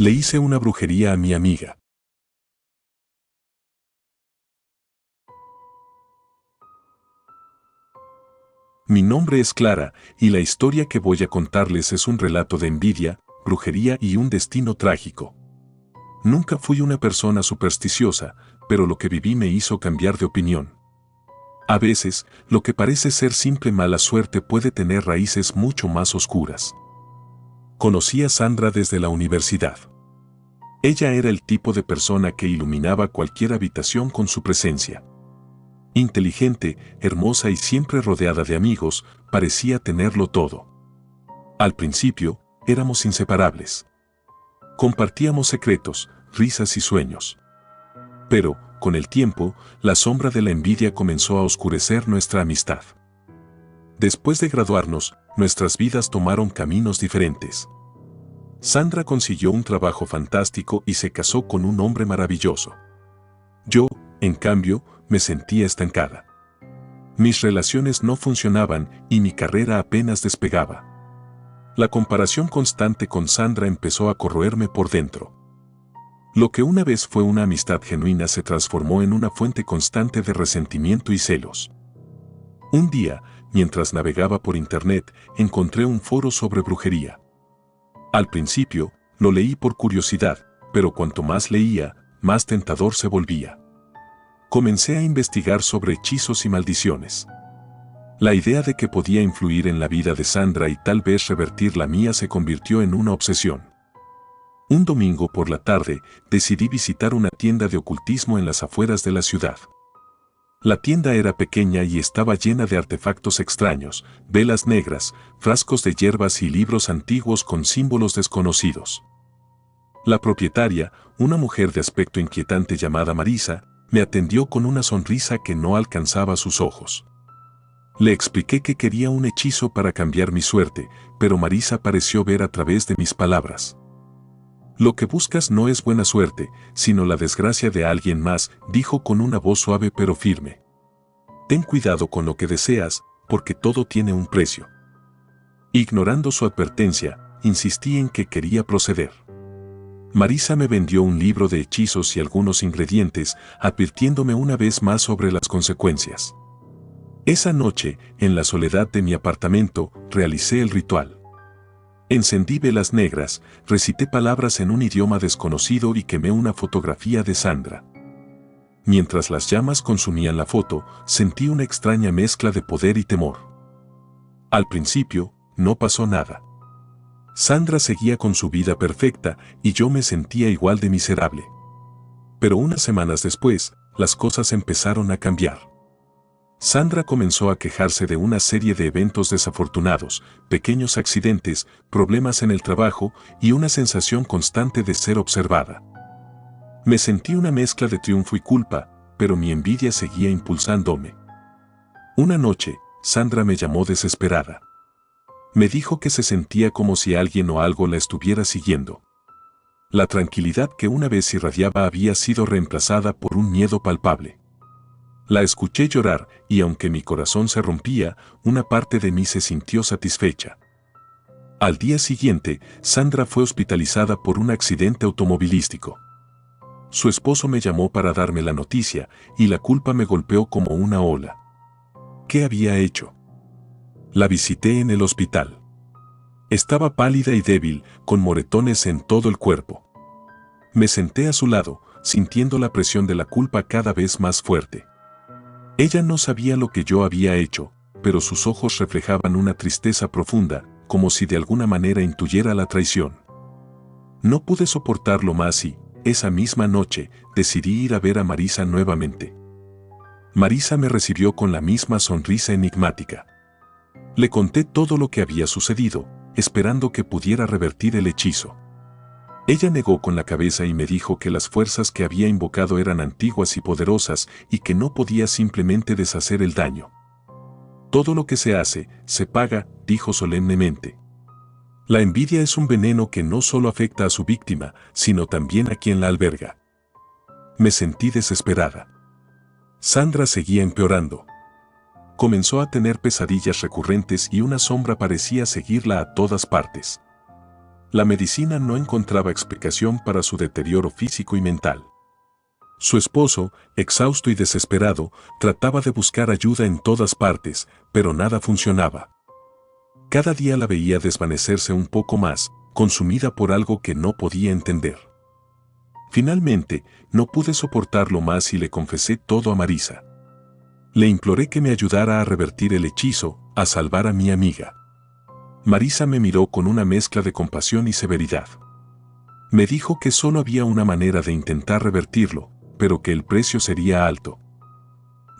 Le hice una brujería a mi amiga. Mi nombre es Clara, y la historia que voy a contarles es un relato de envidia, brujería y un destino trágico. Nunca fui una persona supersticiosa, pero lo que viví me hizo cambiar de opinión. A veces, lo que parece ser simple mala suerte puede tener raíces mucho más oscuras. Conocí a Sandra desde la universidad. Ella era el tipo de persona que iluminaba cualquier habitación con su presencia. Inteligente, hermosa y siempre rodeada de amigos, parecía tenerlo todo. Al principio, éramos inseparables. Compartíamos secretos, risas y sueños. Pero, con el tiempo, la sombra de la envidia comenzó a oscurecer nuestra amistad. Después de graduarnos, nuestras vidas tomaron caminos diferentes. Sandra consiguió un trabajo fantástico y se casó con un hombre maravilloso. Yo, en cambio, me sentía estancada. Mis relaciones no funcionaban y mi carrera apenas despegaba. La comparación constante con Sandra empezó a corroerme por dentro. Lo que una vez fue una amistad genuina se transformó en una fuente constante de resentimiento y celos. Un día, mientras navegaba por internet, encontré un foro sobre brujería. Al principio, lo leí por curiosidad, pero cuanto más leía, más tentador se volvía. Comencé a investigar sobre hechizos y maldiciones. La idea de que podía influir en la vida de Sandra y tal vez revertir la mía se convirtió en una obsesión. Un domingo por la tarde, decidí visitar una tienda de ocultismo en las afueras de la ciudad. La tienda era pequeña y estaba llena de artefactos extraños, velas negras, frascos de hierbas y libros antiguos con símbolos desconocidos. La propietaria, una mujer de aspecto inquietante llamada Marisa, me atendió con una sonrisa que no alcanzaba sus ojos. Le expliqué que quería un hechizo para cambiar mi suerte, pero Marisa pareció ver a través de mis palabras. Lo que buscas no es buena suerte, sino la desgracia de alguien más, dijo con una voz suave pero firme. Ten cuidado con lo que deseas, porque todo tiene un precio. Ignorando su advertencia, insistí en que quería proceder. Marisa me vendió un libro de hechizos y algunos ingredientes, advirtiéndome una vez más sobre las consecuencias. Esa noche, en la soledad de mi apartamento, realicé el ritual. Encendí velas negras, recité palabras en un idioma desconocido y quemé una fotografía de Sandra. Mientras las llamas consumían la foto, sentí una extraña mezcla de poder y temor. Al principio, no pasó nada. Sandra seguía con su vida perfecta y yo me sentía igual de miserable. Pero unas semanas después, las cosas empezaron a cambiar. Sandra comenzó a quejarse de una serie de eventos desafortunados, pequeños accidentes, problemas en el trabajo y una sensación constante de ser observada. Me sentí una mezcla de triunfo y culpa, pero mi envidia seguía impulsándome. Una noche, Sandra me llamó desesperada. Me dijo que se sentía como si alguien o algo la estuviera siguiendo. La tranquilidad que una vez irradiaba había sido reemplazada por un miedo palpable. La escuché llorar y aunque mi corazón se rompía, una parte de mí se sintió satisfecha. Al día siguiente, Sandra fue hospitalizada por un accidente automovilístico. Su esposo me llamó para darme la noticia y la culpa me golpeó como una ola. ¿Qué había hecho? La visité en el hospital. Estaba pálida y débil, con moretones en todo el cuerpo. Me senté a su lado, sintiendo la presión de la culpa cada vez más fuerte. Ella no sabía lo que yo había hecho, pero sus ojos reflejaban una tristeza profunda, como si de alguna manera intuyera la traición. No pude soportarlo más y, esa misma noche, decidí ir a ver a Marisa nuevamente. Marisa me recibió con la misma sonrisa enigmática. Le conté todo lo que había sucedido, esperando que pudiera revertir el hechizo. Ella negó con la cabeza y me dijo que las fuerzas que había invocado eran antiguas y poderosas y que no podía simplemente deshacer el daño. Todo lo que se hace, se paga, dijo solemnemente. La envidia es un veneno que no solo afecta a su víctima, sino también a quien la alberga. Me sentí desesperada. Sandra seguía empeorando. Comenzó a tener pesadillas recurrentes y una sombra parecía seguirla a todas partes. La medicina no encontraba explicación para su deterioro físico y mental. Su esposo, exhausto y desesperado, trataba de buscar ayuda en todas partes, pero nada funcionaba. Cada día la veía desvanecerse un poco más, consumida por algo que no podía entender. Finalmente, no pude soportarlo más y le confesé todo a Marisa. Le imploré que me ayudara a revertir el hechizo, a salvar a mi amiga. Marisa me miró con una mezcla de compasión y severidad. Me dijo que solo había una manera de intentar revertirlo, pero que el precio sería alto.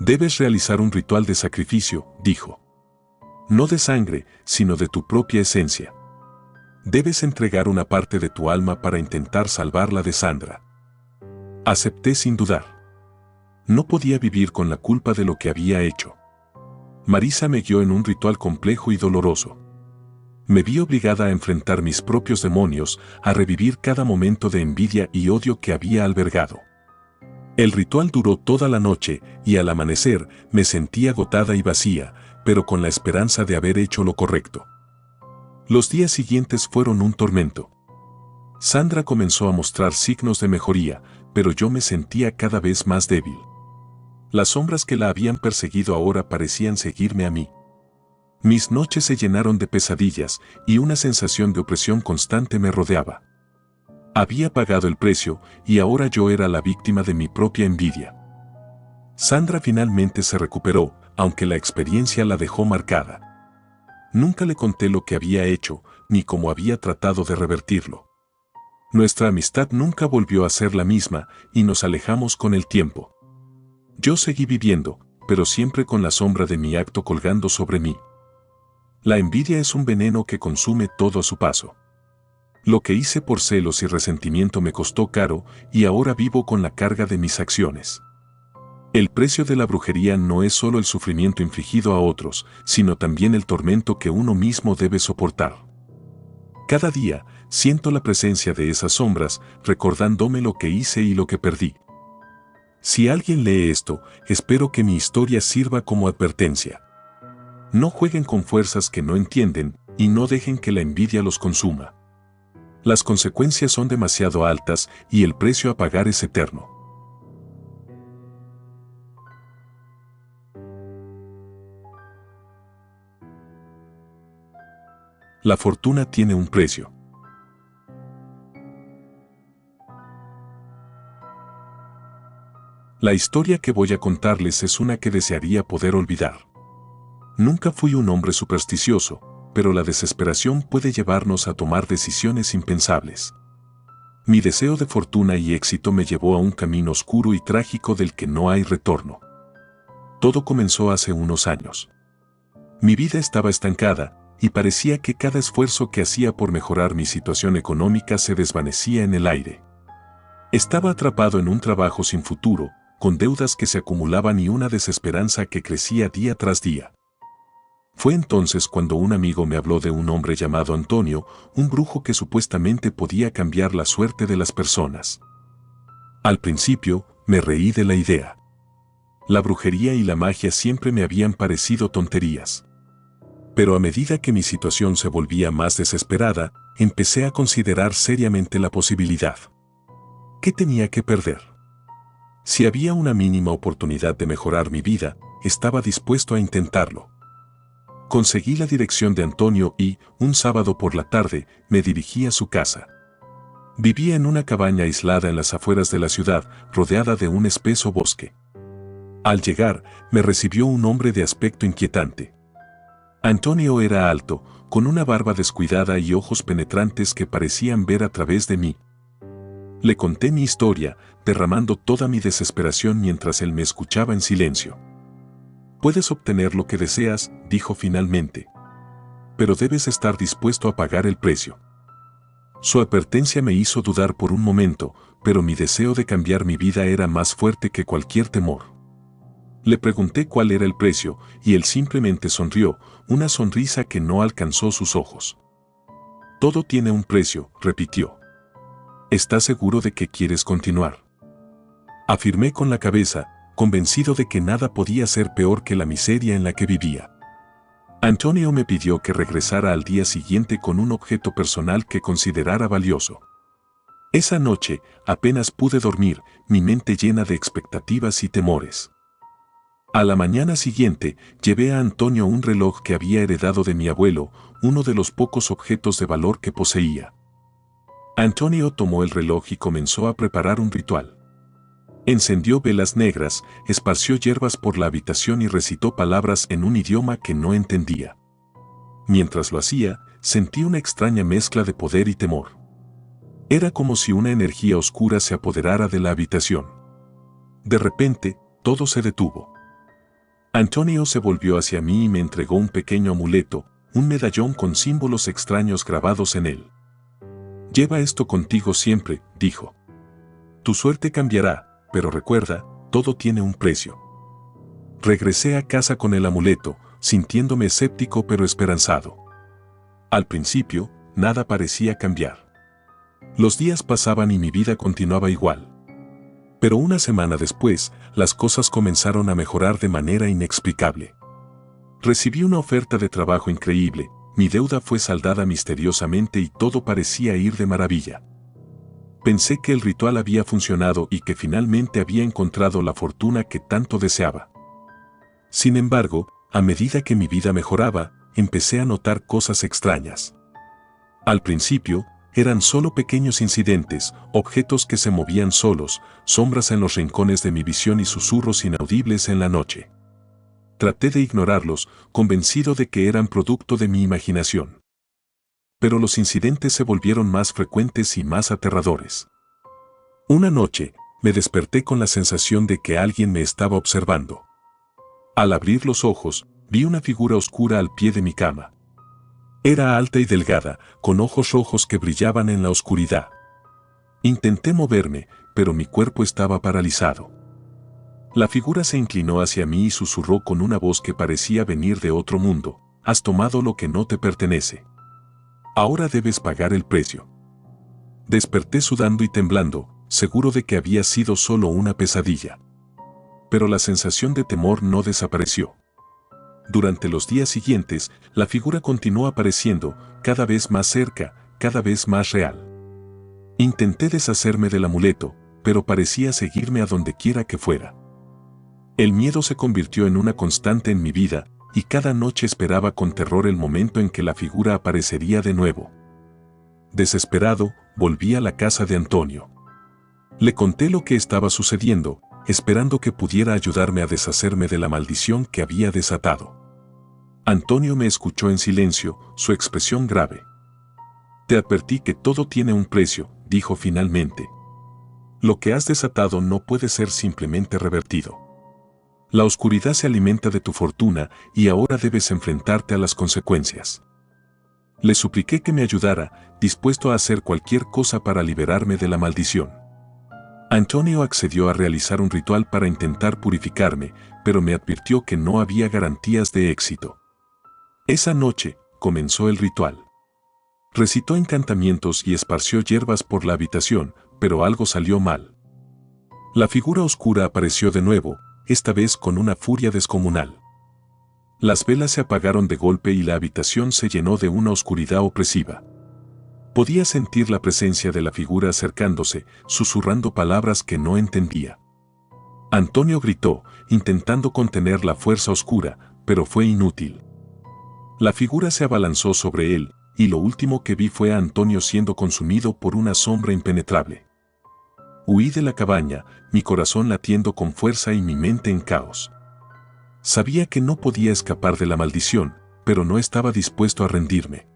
Debes realizar un ritual de sacrificio, dijo. No de sangre, sino de tu propia esencia. Debes entregar una parte de tu alma para intentar salvarla de Sandra. Acepté sin dudar. No podía vivir con la culpa de lo que había hecho. Marisa me guió en un ritual complejo y doloroso. Me vi obligada a enfrentar mis propios demonios, a revivir cada momento de envidia y odio que había albergado. El ritual duró toda la noche y al amanecer me sentí agotada y vacía, pero con la esperanza de haber hecho lo correcto. Los días siguientes fueron un tormento. Sandra comenzó a mostrar signos de mejoría, pero yo me sentía cada vez más débil. Las sombras que la habían perseguido ahora parecían seguirme a mí. Mis noches se llenaron de pesadillas y una sensación de opresión constante me rodeaba. Había pagado el precio y ahora yo era la víctima de mi propia envidia. Sandra finalmente se recuperó, aunque la experiencia la dejó marcada. Nunca le conté lo que había hecho, ni cómo había tratado de revertirlo. Nuestra amistad nunca volvió a ser la misma y nos alejamos con el tiempo. Yo seguí viviendo, pero siempre con la sombra de mi acto colgando sobre mí. La envidia es un veneno que consume todo a su paso. Lo que hice por celos y resentimiento me costó caro y ahora vivo con la carga de mis acciones. El precio de la brujería no es solo el sufrimiento infligido a otros, sino también el tormento que uno mismo debe soportar. Cada día, siento la presencia de esas sombras, recordándome lo que hice y lo que perdí. Si alguien lee esto, espero que mi historia sirva como advertencia. No jueguen con fuerzas que no entienden y no dejen que la envidia los consuma. Las consecuencias son demasiado altas y el precio a pagar es eterno. La fortuna tiene un precio. La historia que voy a contarles es una que desearía poder olvidar. Nunca fui un hombre supersticioso, pero la desesperación puede llevarnos a tomar decisiones impensables. Mi deseo de fortuna y éxito me llevó a un camino oscuro y trágico del que no hay retorno. Todo comenzó hace unos años. Mi vida estaba estancada, y parecía que cada esfuerzo que hacía por mejorar mi situación económica se desvanecía en el aire. Estaba atrapado en un trabajo sin futuro, con deudas que se acumulaban y una desesperanza que crecía día tras día. Fue entonces cuando un amigo me habló de un hombre llamado Antonio, un brujo que supuestamente podía cambiar la suerte de las personas. Al principio, me reí de la idea. La brujería y la magia siempre me habían parecido tonterías. Pero a medida que mi situación se volvía más desesperada, empecé a considerar seriamente la posibilidad. ¿Qué tenía que perder? Si había una mínima oportunidad de mejorar mi vida, estaba dispuesto a intentarlo. Conseguí la dirección de Antonio y, un sábado por la tarde, me dirigí a su casa. Vivía en una cabaña aislada en las afueras de la ciudad, rodeada de un espeso bosque. Al llegar, me recibió un hombre de aspecto inquietante. Antonio era alto, con una barba descuidada y ojos penetrantes que parecían ver a través de mí. Le conté mi historia, derramando toda mi desesperación mientras él me escuchaba en silencio. «Puedes obtener lo que deseas», dijo finalmente. «Pero debes estar dispuesto a pagar el precio». Su advertencia me hizo dudar por un momento, pero mi deseo de cambiar mi vida era más fuerte que cualquier temor. Le pregunté cuál era el precio, y él simplemente sonrió, una sonrisa que no alcanzó sus ojos. «Todo tiene un precio», repitió. «¿Estás seguro de que quieres continuar?». Afirmé con la cabeza, convencido de que nada podía ser peor que la miseria en la que vivía. Antonio me pidió que regresara al día siguiente con un objeto personal que considerara valioso. Esa noche, apenas pude dormir, mi mente llena de expectativas y temores. A la mañana siguiente, llevé a Antonio un reloj que había heredado de mi abuelo, uno de los pocos objetos de valor que poseía. Antonio tomó el reloj y comenzó a preparar un ritual. Encendió velas negras, esparció hierbas por la habitación y recitó palabras en un idioma que no entendía. Mientras lo hacía, sentí una extraña mezcla de poder y temor. Era como si una energía oscura se apoderara de la habitación. De repente, todo se detuvo. Antonio se volvió hacia mí y me entregó un pequeño amuleto, un medallón con símbolos extraños grabados en él. «Lleva esto contigo siempre», dijo. «Tu suerte cambiará, pero recuerda, todo tiene un precio». Regresé a casa con el amuleto, sintiéndome escéptico pero esperanzado. Al principio, nada parecía cambiar. Los días pasaban y mi vida continuaba igual. Pero una semana después, las cosas comenzaron a mejorar de manera inexplicable. Recibí una oferta de trabajo increíble, mi deuda fue saldada misteriosamente y todo parecía ir de maravilla. Pensé que el ritual había funcionado y que finalmente había encontrado la fortuna que tanto deseaba. Sin embargo, a medida que mi vida mejoraba, empecé a notar cosas extrañas. Al principio, eran solo pequeños incidentes, objetos que se movían solos, sombras en los rincones de mi visión y susurros inaudibles en la noche. Traté de ignorarlos, convencido de que eran producto de mi imaginación. Pero los incidentes se volvieron más frecuentes y más aterradores. Una noche, me desperté con la sensación de que alguien me estaba observando. Al abrir los ojos, vi una figura oscura al pie de mi cama. Era alta y delgada, con ojos rojos que brillaban en la oscuridad. Intenté moverme, pero mi cuerpo estaba paralizado. La figura se inclinó hacia mí y susurró con una voz que parecía venir de otro mundo: «Has tomado lo que no te pertenece. Ahora debes pagar el precio». Desperté sudando y temblando, seguro de que había sido solo una pesadilla. Pero la sensación de temor no desapareció. Durante los días siguientes, la figura continuó apareciendo, cada vez más cerca, cada vez más real. Intenté deshacerme del amuleto, pero parecía seguirme a donde quiera que fuera. El miedo se convirtió en una constante en mi vida, y cada noche esperaba con terror el momento en que la figura aparecería de nuevo. Desesperado, volví a la casa de Antonio. Le conté lo que estaba sucediendo, esperando que pudiera ayudarme a deshacerme de la maldición que había desatado. Antonio me escuchó en silencio, su expresión grave. «Te advertí que todo tiene un precio», dijo finalmente. «Lo que has desatado no puede ser simplemente revertido. La oscuridad se alimenta de tu fortuna y ahora debes enfrentarte a las consecuencias». Le supliqué que me ayudara, dispuesto a hacer cualquier cosa para liberarme de la maldición. Antonio accedió a realizar un ritual para intentar purificarme, pero me advirtió que no había garantías de éxito. Esa noche, comenzó el ritual. Recitó encantamientos y esparció hierbas por la habitación, pero algo salió mal. La figura oscura apareció de nuevo, esta vez con una furia descomunal. Las velas se apagaron de golpe y la habitación se llenó de una oscuridad opresiva. Podía sentir la presencia de la figura acercándose, susurrando palabras que no entendía. Antonio gritó, intentando contener la fuerza oscura, pero fue inútil. La figura se abalanzó sobre él, y lo último que vi fue a Antonio siendo consumido por una sombra impenetrable. Huí de la cabaña, mi corazón latiendo con fuerza y mi mente en caos. Sabía que no podía escapar de la maldición, pero no estaba dispuesto a rendirme.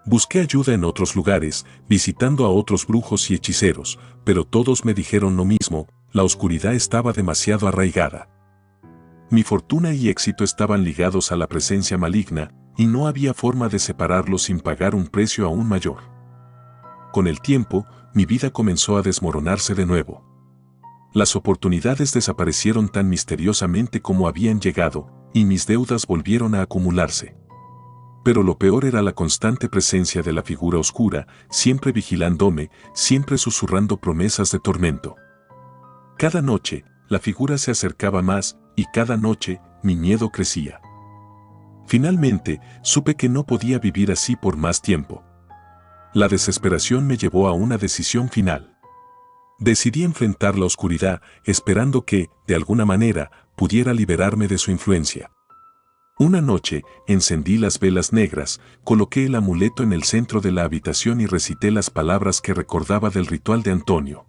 Busqué ayuda en otros lugares, visitando a otros brujos y hechiceros, pero todos me dijeron lo mismo: la oscuridad estaba demasiado arraigada. Mi fortuna y éxito estaban ligados a la presencia maligna, y no había forma de separarlos sin pagar un precio aún mayor. Con el tiempo, mi vida comenzó a desmoronarse de nuevo. Las oportunidades desaparecieron tan misteriosamente como habían llegado, y mis deudas volvieron a acumularse. Pero lo peor era la constante presencia de la figura oscura, siempre vigilándome, siempre susurrando promesas de tormento. Cada noche, la figura se acercaba más, y cada noche, mi miedo crecía. Finalmente, supe que no podía vivir así por más tiempo. La desesperación me llevó a una decisión final. Decidí enfrentar la oscuridad, esperando que, de alguna manera, pudiera liberarme de su influencia. Una noche, encendí las velas negras, coloqué el amuleto en el centro de la habitación y recité las palabras que recordaba del ritual de Antonio.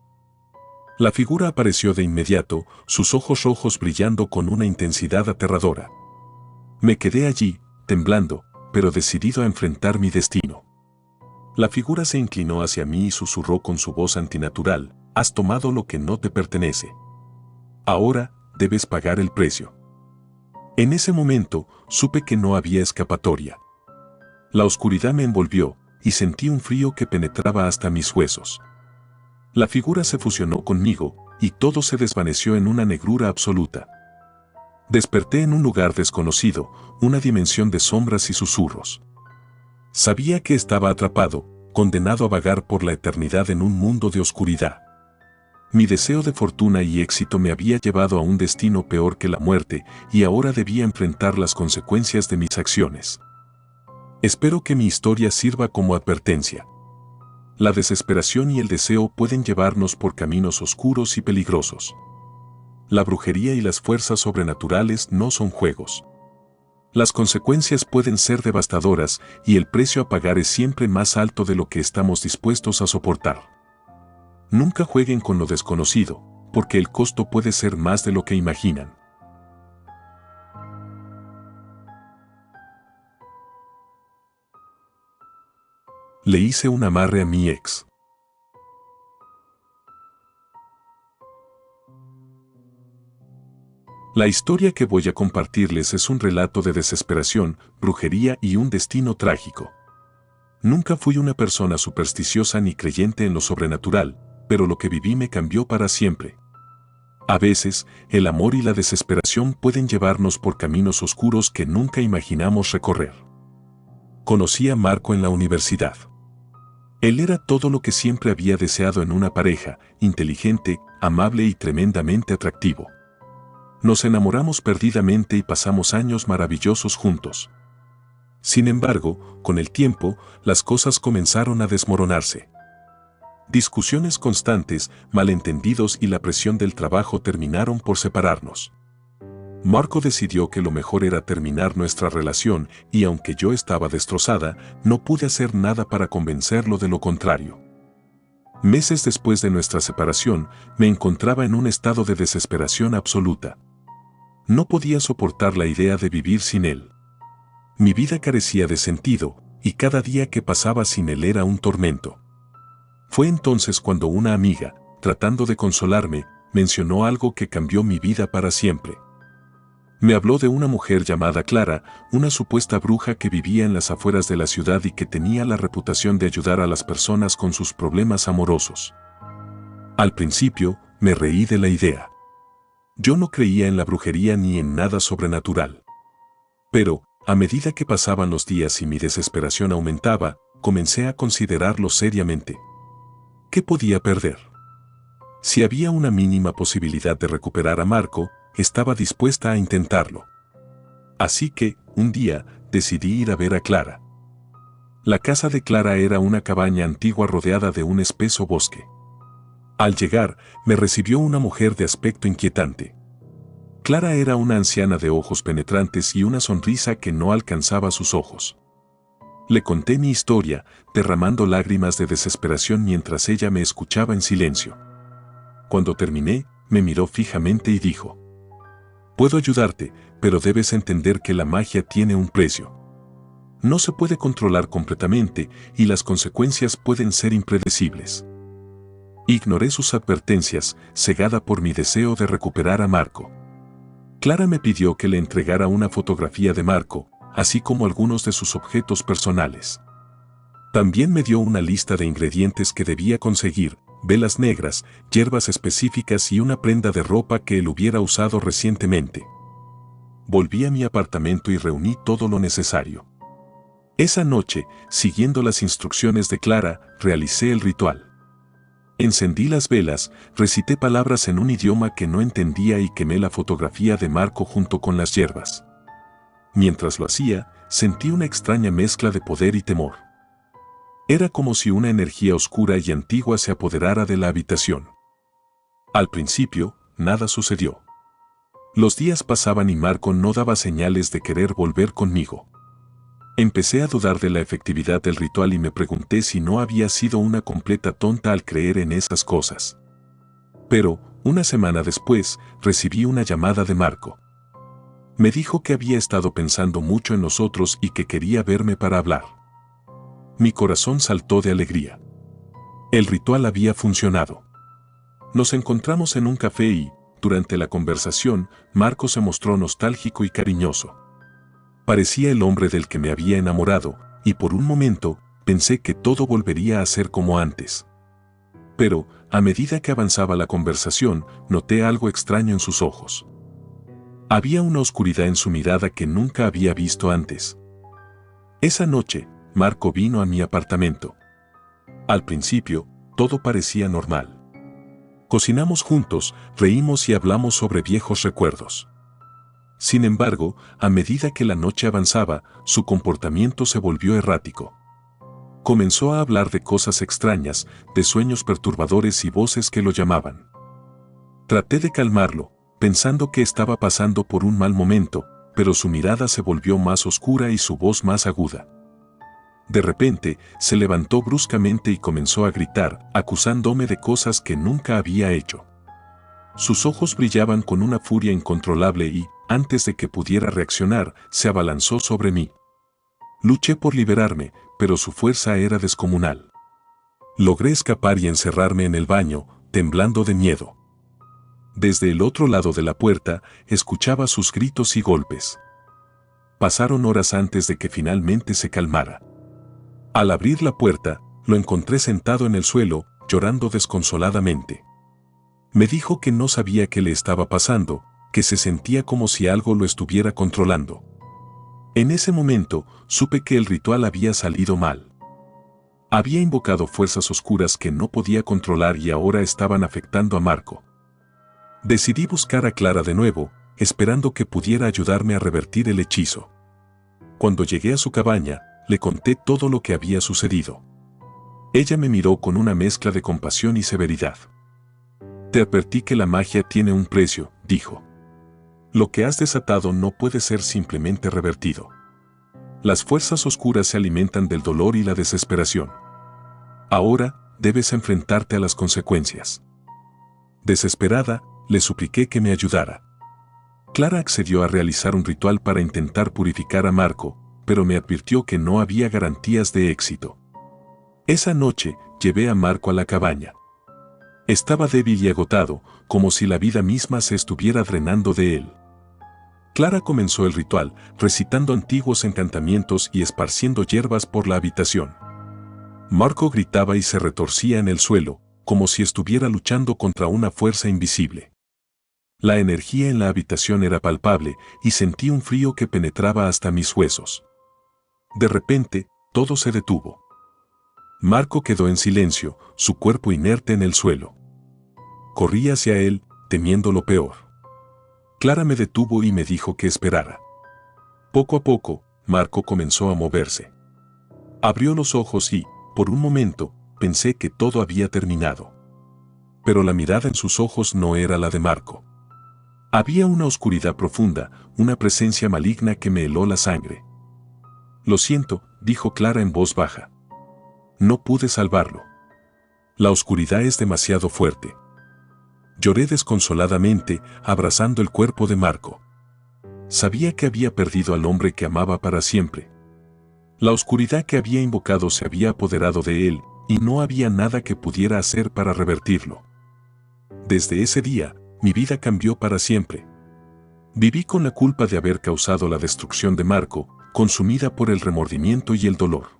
La figura apareció de inmediato, sus ojos rojos brillando con una intensidad aterradora. Me quedé allí, temblando, pero decidido a enfrentar mi destino. La figura se inclinó hacia mí y susurró con su voz antinatural: «Has tomado lo que no te pertenece. Ahora, debes pagar el precio». En ese momento, supe que no había escapatoria. La oscuridad me envolvió, y sentí un frío que penetraba hasta mis huesos. La figura se fusionó conmigo, y todo se desvaneció en una negrura absoluta. Desperté en un lugar desconocido, una dimensión de sombras y susurros. Sabía que estaba atrapado, condenado a vagar por la eternidad en un mundo de oscuridad. Mi deseo de fortuna y éxito me había llevado a un destino peor que la muerte, y ahora debía enfrentar las consecuencias de mis acciones. Espero que mi historia sirva como advertencia. La desesperación y el deseo pueden llevarnos por caminos oscuros y peligrosos. La brujería y las fuerzas sobrenaturales no son juegos. Las consecuencias pueden ser devastadoras, y el precio a pagar es siempre más alto de lo que estamos dispuestos a soportar. Nunca jueguen con lo desconocido, porque el costo puede ser más de lo que imaginan. Le hice un amarre a mi ex. La historia que voy a compartirles es un relato de desesperación, brujería y un destino trágico. Nunca fui una persona supersticiosa ni creyente en lo sobrenatural, pero lo que viví me cambió para siempre. A veces, el amor y la desesperación pueden llevarnos por caminos oscuros que nunca imaginamos recorrer. Conocí a Marco en la universidad. Él era todo lo que siempre había deseado en una pareja: inteligente, amable y tremendamente atractivo. Nos enamoramos perdidamente y pasamos años maravillosos juntos. Sin embargo, con el tiempo, las cosas comenzaron a desmoronarse. Discusiones constantes, malentendidos y la presión del trabajo terminaron por separarnos. Marco decidió que lo mejor era terminar nuestra relación, y aunque yo estaba destrozada, no pude hacer nada para convencerlo de lo contrario. Meses después de nuestra separación, me encontraba en un estado de desesperación absoluta. No podía soportar la idea de vivir sin él. Mi vida carecía de sentido, y cada día que pasaba sin él era un tormento. Fue entonces cuando una amiga, tratando de consolarme, mencionó algo que cambió mi vida para siempre. Me habló de una mujer llamada Clara, una supuesta bruja que vivía en las afueras de la ciudad y que tenía la reputación de ayudar a las personas con sus problemas amorosos. Al principio, me reí de la idea. Yo no creía en la brujería ni en nada sobrenatural. Pero, a medida que pasaban los días y mi desesperación aumentaba, comencé a considerarlo seriamente. ¿Qué podía perder? Si había una mínima posibilidad de recuperar a Marco, estaba dispuesta a intentarlo. Así que, un día, decidí ir a ver a Clara. La casa de Clara era una cabaña antigua rodeada de un espeso bosque. Al llegar, me recibió una mujer de aspecto inquietante. Clara era una anciana de ojos penetrantes y una sonrisa que no alcanzaba sus ojos. Le conté mi historia, derramando lágrimas de desesperación mientras ella me escuchaba en silencio. Cuando terminé, me miró fijamente y dijo: «Puedo ayudarte, pero debes entender que la magia tiene un precio. No se puede controlar completamente y las consecuencias pueden ser impredecibles». Ignoré sus advertencias, cegada por mi deseo de recuperar a Marco. Clara me pidió que le entregara una fotografía de Marco, así como algunos de sus objetos personales. También me dio una lista de ingredientes que debía conseguir: velas negras, hierbas específicas y una prenda de ropa que él hubiera usado recientemente. Volví a mi apartamento y reuní todo lo necesario. Esa noche, siguiendo las instrucciones de Clara, realicé el ritual. Encendí las velas, recité palabras en un idioma que no entendía y quemé la fotografía de Marco junto con las hierbas. Mientras lo hacía, sentí una extraña mezcla de poder y temor. Era como si una energía oscura y antigua se apoderara de la habitación. Al principio, nada sucedió. Los días pasaban y Marco no daba señales de querer volver conmigo. Empecé a dudar de la efectividad del ritual y me pregunté si no había sido una completa tonta al creer en esas cosas. Pero, una semana después, recibí una llamada de Marco. Me dijo que había estado pensando mucho en nosotros y que quería verme para hablar. Mi corazón saltó de alegría. El ritual había funcionado. Nos encontramos en un café y, durante la conversación, Marco se mostró nostálgico y cariñoso. Parecía el hombre del que me había enamorado, y por un momento, pensé que todo volvería a ser como antes. Pero, a medida que avanzaba la conversación, noté algo extraño en sus ojos. Había una oscuridad en su mirada que nunca había visto antes. Esa noche, Marco vino a mi apartamento. Al principio, todo parecía normal. Cocinamos juntos, reímos y hablamos sobre viejos recuerdos. Sin embargo, a medida que la noche avanzaba, su comportamiento se volvió errático. Comenzó a hablar de cosas extrañas, de sueños perturbadores y voces que lo llamaban. Traté de calmarlo, pensando que estaba pasando por un mal momento, pero su mirada se volvió más oscura y su voz más aguda. De repente, se levantó bruscamente y comenzó a gritar, acusándome de cosas que nunca había hecho. Sus ojos brillaban con una furia incontrolable y, antes de que pudiera reaccionar, se abalanzó sobre mí. Luché por liberarme, pero su fuerza era descomunal. Logré escapar y encerrarme en el baño, temblando de miedo. Desde el otro lado de la puerta, escuchaba sus gritos y golpes. Pasaron horas antes de que finalmente se calmara. Al abrir la puerta, lo encontré sentado en el suelo, llorando desconsoladamente. Me dijo que no sabía qué le estaba pasando, que se sentía como si algo lo estuviera controlando. En ese momento, supe que el ritual había salido mal. Había invocado fuerzas oscuras que no podía controlar y ahora estaban afectando a Marco. Decidí buscar a Clara de nuevo, esperando que pudiera ayudarme a revertir el hechizo. Cuando llegué a su cabaña, le conté todo lo que había sucedido. Ella me miró con una mezcla de compasión y severidad. Te advertí que la magia tiene un precio, dijo. Lo que has desatado no puede ser simplemente revertido. Las fuerzas oscuras se alimentan del dolor y la desesperación. Ahora, debes enfrentarte a las consecuencias. Desesperada, le supliqué que me ayudara. Clara accedió a realizar un ritual para intentar purificar a Marco, pero me advirtió que no había garantías de éxito. Esa noche, llevé a Marco a la cabaña. Estaba débil y agotado, como si la vida misma se estuviera drenando de él. Clara comenzó el ritual, recitando antiguos encantamientos y esparciendo hierbas por la habitación. Marco gritaba y se retorcía en el suelo, como si estuviera luchando contra una fuerza invisible. La energía en la habitación era palpable y sentí un frío que penetraba hasta mis huesos. De repente, todo se detuvo. Marco quedó en silencio, su cuerpo inerte en el suelo. Corrí hacia él, temiendo lo peor. Clara me detuvo y me dijo que esperara. Poco a poco, Marco comenzó a moverse. Abrió los ojos y, por un momento, pensé que todo había terminado. Pero la mirada en sus ojos no era la de Marco. Había una oscuridad profunda, una presencia maligna que me heló la sangre. Lo siento, dijo Clara en voz baja. No pude salvarlo. La oscuridad es demasiado fuerte. Lloré desconsoladamente, abrazando el cuerpo de Marco. Sabía que había perdido al hombre que amaba para siempre. La oscuridad que había invocado se había apoderado de él, y no había nada que pudiera hacer para revertirlo. Desde ese día, mi vida cambió para siempre. Viví con la culpa de haber causado la destrucción de Marco, consumida por el remordimiento y el dolor.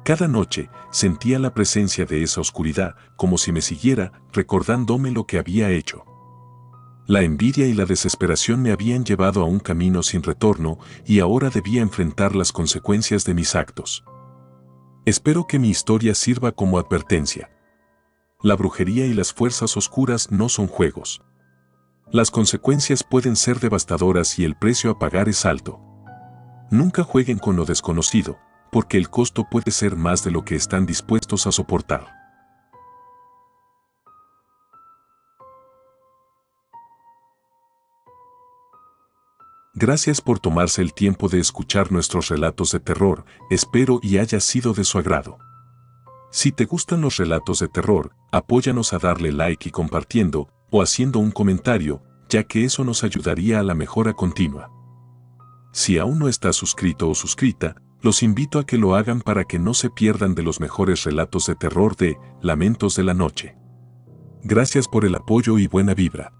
Cada noche sentía la presencia de esa oscuridad, como si me siguiera, recordándome lo que había hecho. La envidia y la desesperación me habían llevado a un camino sin retorno y ahora debía enfrentar las consecuencias de mis actos. Espero que mi historia sirva como advertencia. La brujería y las fuerzas oscuras no son juegos. Las consecuencias pueden ser devastadoras y el precio a pagar es alto. Nunca jueguen con lo desconocido, porque el costo puede ser más de lo que están dispuestos a soportar. Gracias por tomarse el tiempo de escuchar nuestros relatos de terror, espero y haya sido de su agrado. Si te gustan los relatos de terror, apóyanos a darle like y compartiendo, o haciendo un comentario, ya que eso nos ayudaría a la mejora continua. Si aún no estás suscrito o suscrita, los invito a que lo hagan para que no se pierdan de los mejores relatos de terror de Lamentos de la Noche. Gracias por el apoyo y buena vibra.